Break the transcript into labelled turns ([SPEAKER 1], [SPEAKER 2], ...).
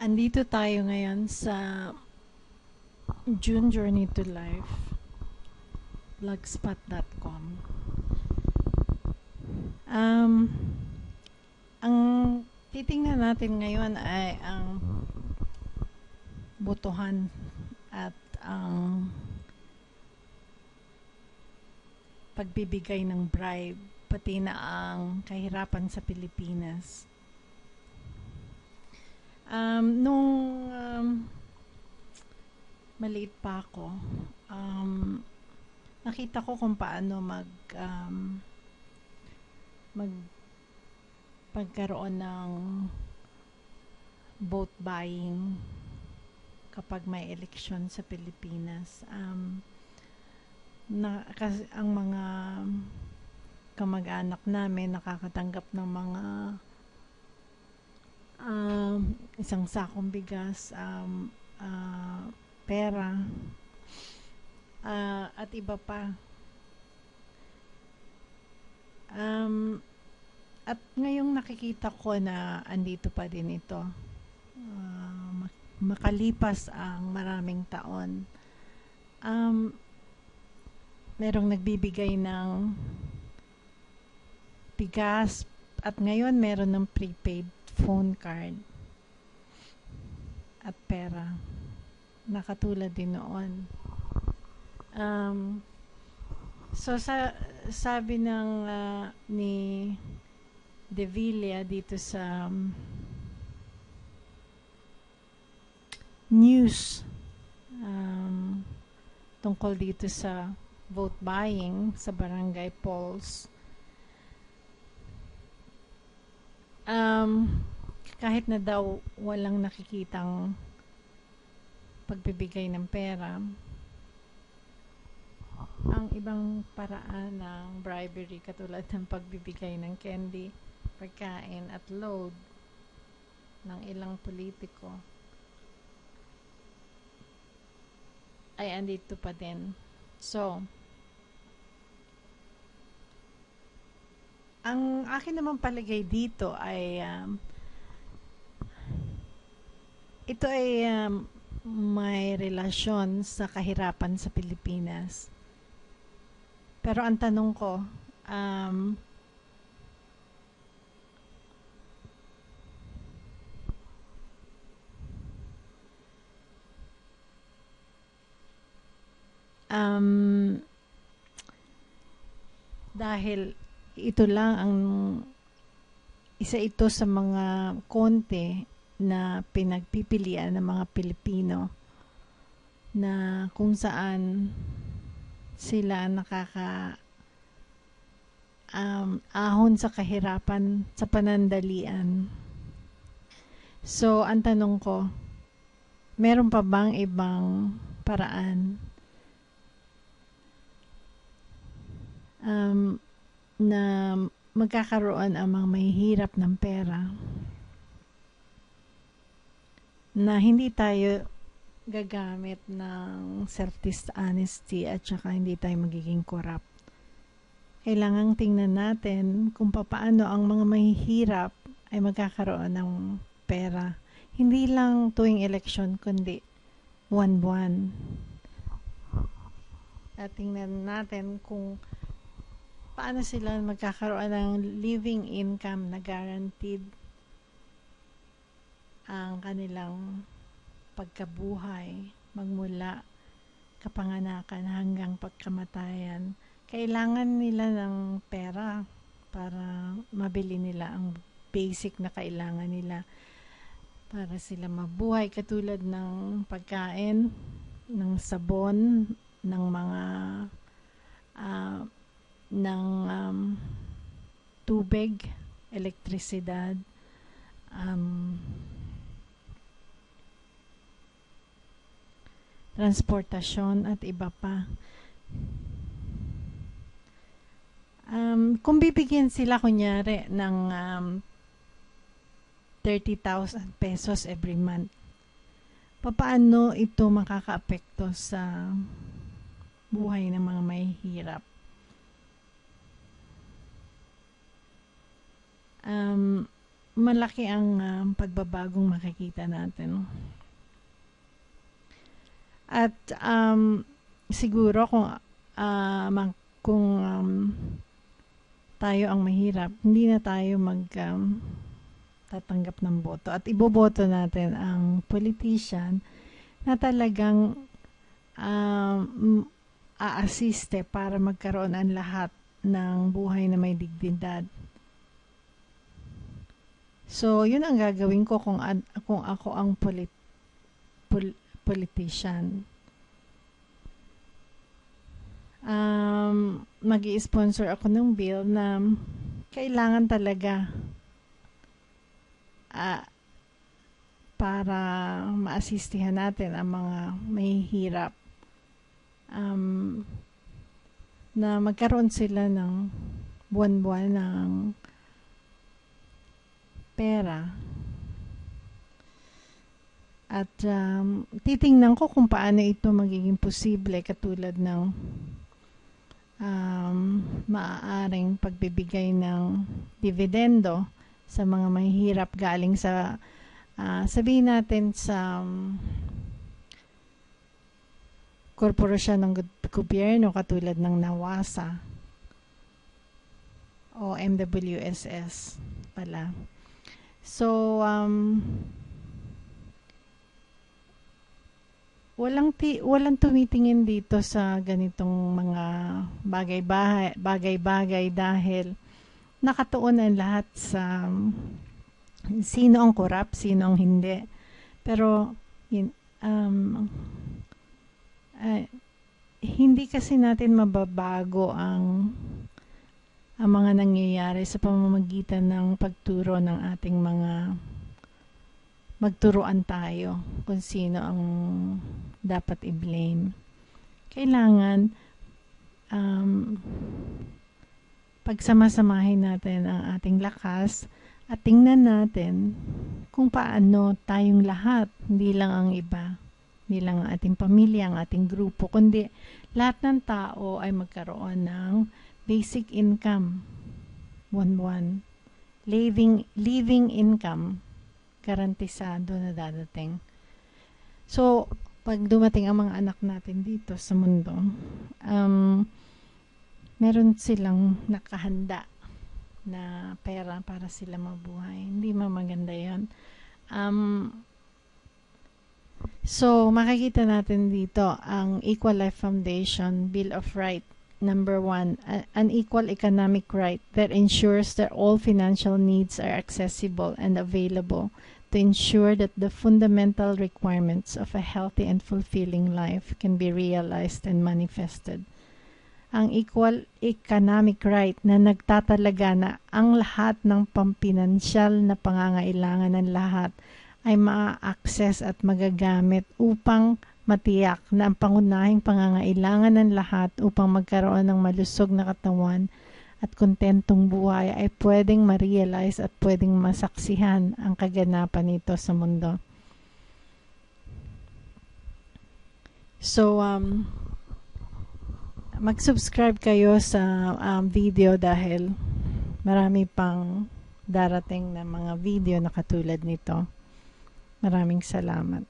[SPEAKER 1] Andito tayo ngayon sa June Journey to Life, blogspot.com. Ang titingnan natin ngayon ay ang botohan at ang pagbibigay ng bribe, pati na ang kahirapan sa Pilipinas. Nung maliit pa ako, nakita ko kung paano pagkaroon ng vote buying kapag may eleksyon sa Pilipinas. Kasi ang mga kamag-anak namin nakakatanggap ng mga isang sakong bigas, pera, at iba pa. At ngayong nakikita ko na andito pa din ito, makalipas ang maraming taon, merong nagbibigay ng bigas at ngayon meron ng prepaid phone card at pera na katulad din noon. So sabi ng ni De Villa dito sa news tungkol dito sa vote buying sa barangay polls, kahit na daw walang nakikitang pagbibigay ng pera, ang ibang paraan ng bribery katulad ng pagbibigay ng candy, pagkain at load ng ilang politiko ay andito pa din. So, ang akin naman palagay dito ay ito ay may relasyon sa kahirapan sa Pilipinas. Pero ang tanong ko, dahil ito lang ang isa ito sa mga konti na pinagpipilian ng mga Pilipino na kung saan sila ahon sa kahirapan sa panandalian. So, ang tanong ko, meron pa bang ibang paraan na magkakaroon ang mga mahihirap ng pera na hindi tayo gagamit ng self-dishonesty at saka hindi tayo magiging corrupt? Kailangang tingnan natin kung paano ang mga mahihirap ay magkakaroon ng pera. Hindi lang tuwing election, kundi buwan-buwan. At tingnan natin kung paano sila magkakaroon ng living income na guaranteed ang kanilang pagkabuhay magmula kapanganakan hanggang pagkamatayan. Kailangan nila ng pera para mabili nila ang basic na kailangan nila para sila mabuhay, katulad ng pagkain, ng sabon, ng mga tubig, elektrisidad, transportasyon at iba pa. Kung bibigyan sila kunyari ng 30,000 pesos every month, paano ito makakaapekto sa buhay ng mga mahihirap? malaki ang pagbabagong makikita natin. At siguro kung tayo ang mahirap, hindi na tayo tatanggap ng boto. At iboboto natin ang politician na talagang aasiste para magkaroon ang lahat ng buhay na may dignidad. So, yun ang gagawin ko kung ako ang politician. Mag-i-sponsor ako ng bill na kailangan talaga para maasistihan natin ang mga mahihirap, na magkaroon sila ng buwan-buwan ng pera. At titingnan ko kung paano ito magiging posible, katulad ng maaaring pagbibigay ng dividendo sa mga mahihirap galing sa sabihin natin sa korporasyon ng gobyerno katulad ng NAWASA o MWSS pala. So, walang tumitingin dito sa ganitong mga bagay-bagay dahil nakatuon ang lahat sa sino ang corrupt, sino ang hindi. Pero hindi kasi natin mababago ang mga nangyayari sa pamamagitan ng pagturo ng ating mga magturuan tayo kung sino ang dapat i-blame. Kailangan pagsamasamahin natin ang ating lakas at tingnan natin kung paano tayong lahat, hindi lang ang iba, hindi lang ang ating pamilya, ang ating grupo, kundi lahat ng tao ay magkaroon ng basic income, buwan-buwan, living income, garantisado na dadating. So, pag dumating ang mga anak natin dito sa mundo, meron silang nakahanda na pera para sila mabuhay. Hindi maganda yun. So, makikita natin dito ang Equal Life Foundation Bill of Rights. Number 1, an equal economic right that ensures that all financial needs are accessible and available to ensure that the fundamental requirements of a healthy and fulfilling life can be realized and manifested. Ang equal economic right na nagtatalaga na ang lahat ng pampinansyal na pangangailangan ng lahat ay ma-access at magagamit upang matiyak na ang pangunahing pangangailangan ng lahat upang magkaroon ng malusog na katawan at kontentong buhay ay pwedeng ma-realize at pwedeng masaksihan ang kaganapan nito sa mundo. So, mag-subscribe kayo sa video dahil marami pang darating na mga video na katulad nito. Maraming salamat.